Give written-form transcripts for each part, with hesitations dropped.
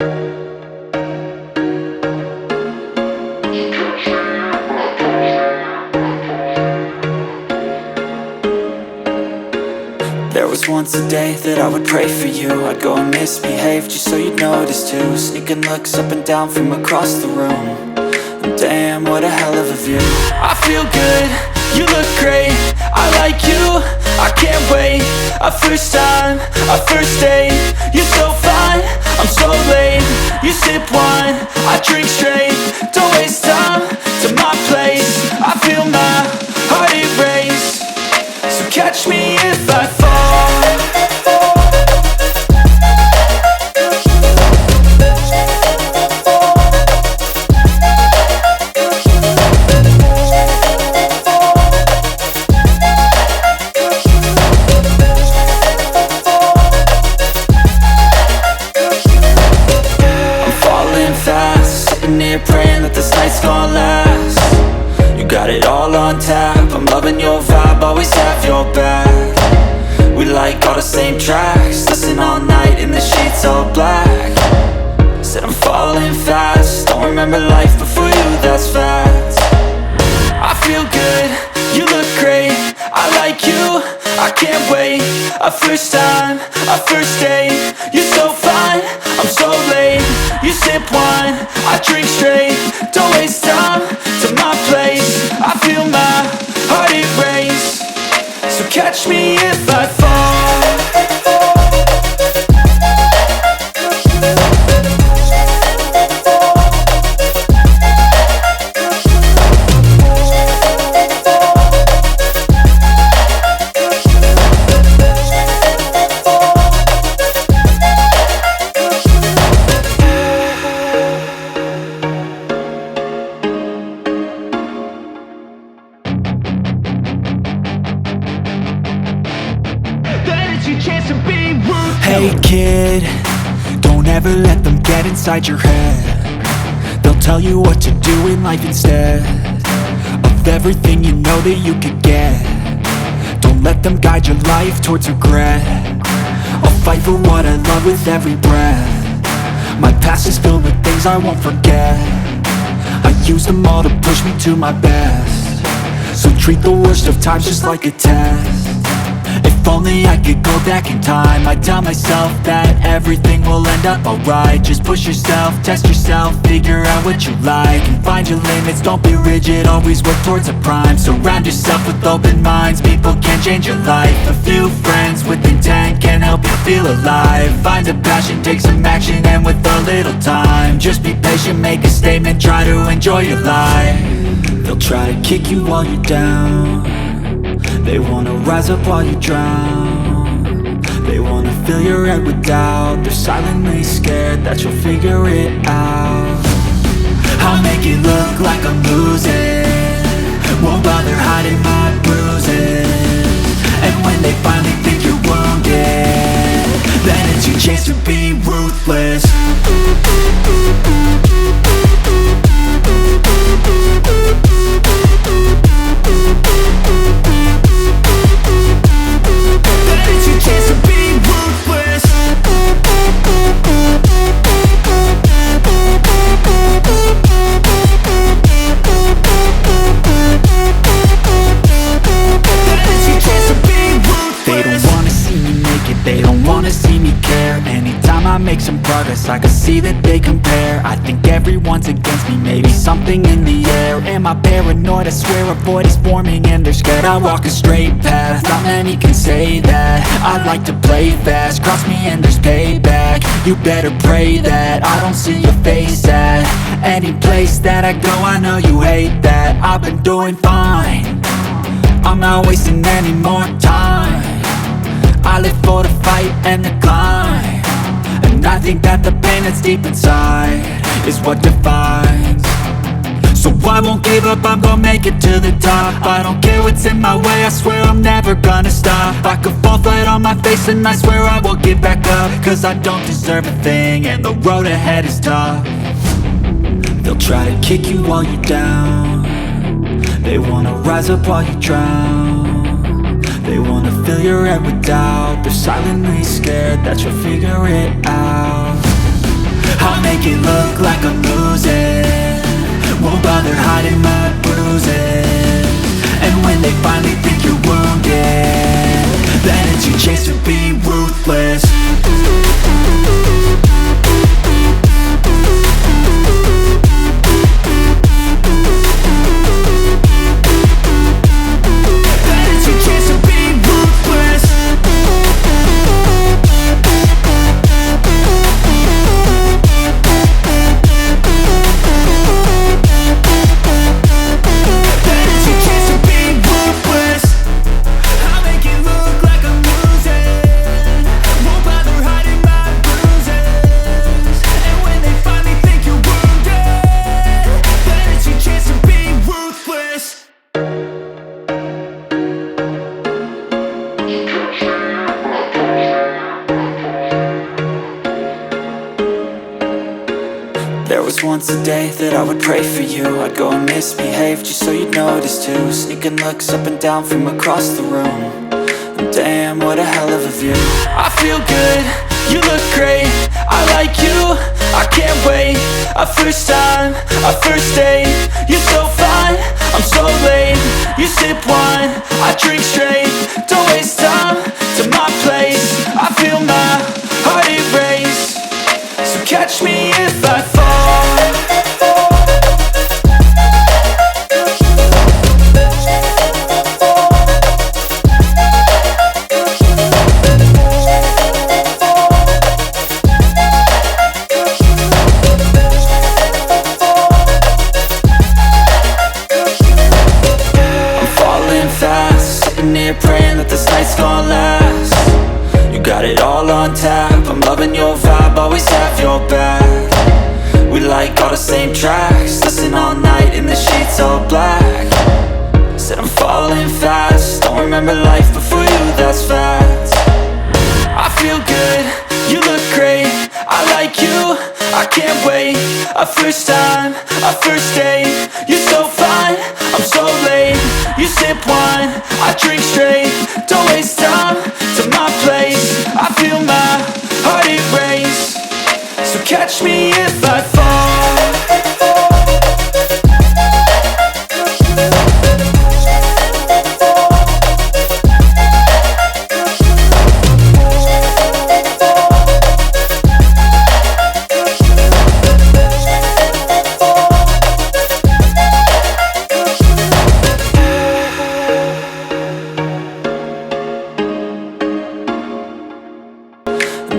There was once a day that I would pray for you. I'd go and misbehave just so you'd notice too. Sneaking looks up and down from across the room. And damn, what a hell of a view. I feel good, you look great, I like you, I can't wait. A first time, a first date. You're so fine, I'm so late. You sip wine, I drink straight. Don't waste time to my place. I feel my heart erase. So catch me if I fall. I'm falling fast, sitting here praying that this night's gonna last. You got it all on tap, I'm loving your vibe, always have your back. We like all the same tracks, listen all night in the sheets all black. Said I'm falling fast, don't remember life before you, that's fact. I feel good, you look great, I like you, I can't wait. A first time, a first date. You're so fine, I'm so late. You sip wine, I drink straight. Don't waste time to my place. I feel my heart erase. So catch me if I fall. Hey kid, don't ever let them get inside your head. They'll tell you what to do in life instead of everything you know that you could get. Don't let them guide your life towards regret. I'll fight for what I love with every breath. My past is filled with things I won't forget. I use them all to push me to my best. So treat the worst of times just like a test. If only I could go back in time, I'd tell myself that everything will end up alright. Just push yourself, test yourself, figure out what you like, and find your limits, don't be rigid, always work towards a prime. Surround yourself with open minds, people can change your life. A few friends with intent can help you feel alive. Find a passion, take some action, and with a little time, just be patient, make a statement, try to enjoy your life. They'll try to kick you while you're down. They wanna rise up while you drown. They wanna fill your head with doubt. They're silently scared that you'll figure it out. I'll make it look like I'm losing, won't bother hiding my bruises. And when they finally think you're wounded, then it's your chance to be ruthless. Make some progress, I can see that they compare. I think everyone's against me, maybe something in the air. Am I paranoid? I swear a void is forming and they're scared. I walk a straight path, not many can say that. I like to play fast, cross me and there's payback. You better pray that I don't see your face at any place that I go. I know you hate that. I've been doing fine, I'm not wasting any more time. I live for the fight and the climb. And I think that the pain that's deep inside is what defines. So I won't give up, I'm gonna make it to the top. I don't care what's in my way, I swear I'm never gonna stop. I could fall flat on my face and I swear I will get back up. Cause I don't deserve a thing and the road ahead is tough. They'll try to kick you while you're down. They wanna rise up while you drown. They wanna fill your head with doubt. They're silently scared that you'll figure it out. I'll make it look like I'm losing. Won't bother hiding my bruises. And when they finally think you're wounded, then it's your chance to be ruthless. There was once a day that I would pray for you. I'd go and misbehave just so you'd notice too. Sneaking looks up and down from across the room. And damn, what a hell of a view. I feel good, you look great, I like you, I can't wait. A first time, a first date, you're so fine, I'm so late. You sip wine, I drink straight. Don't waste time to my place. I feel my heart erase. So catch me if I fall. Sitting here praying that this night's gonna last. You got it all on tap, I'm loving your vibe, always have your back. We like all the same tracks, listen all night in the sheets all black. Said I'm falling fast, don't remember life before you, that's fact. I feel good, you look great, I like you, I can't wait. A first time, a first date, you're so fine, I'm so late. You sip wine, I drink straight. Don't waste time to my place. I feel my heart erase. So catch me if I fall.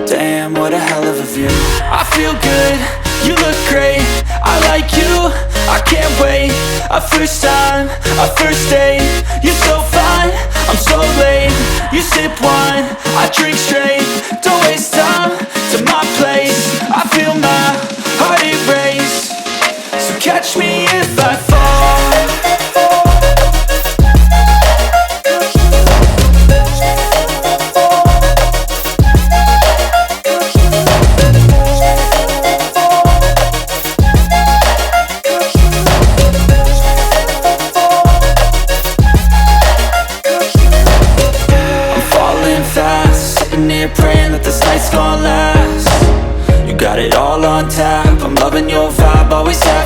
Damn, what a hell of a view. I feel good, you look great, I like you, I can't wait. A first time, a first date, you're so fine, I'm so late. You sip wine, I drink straight. Don't waste time to my place. I feel my heart erase. So catch me if I fall. Praying that this night's gonna last. You got it all on tap, I'm loving your vibe, always have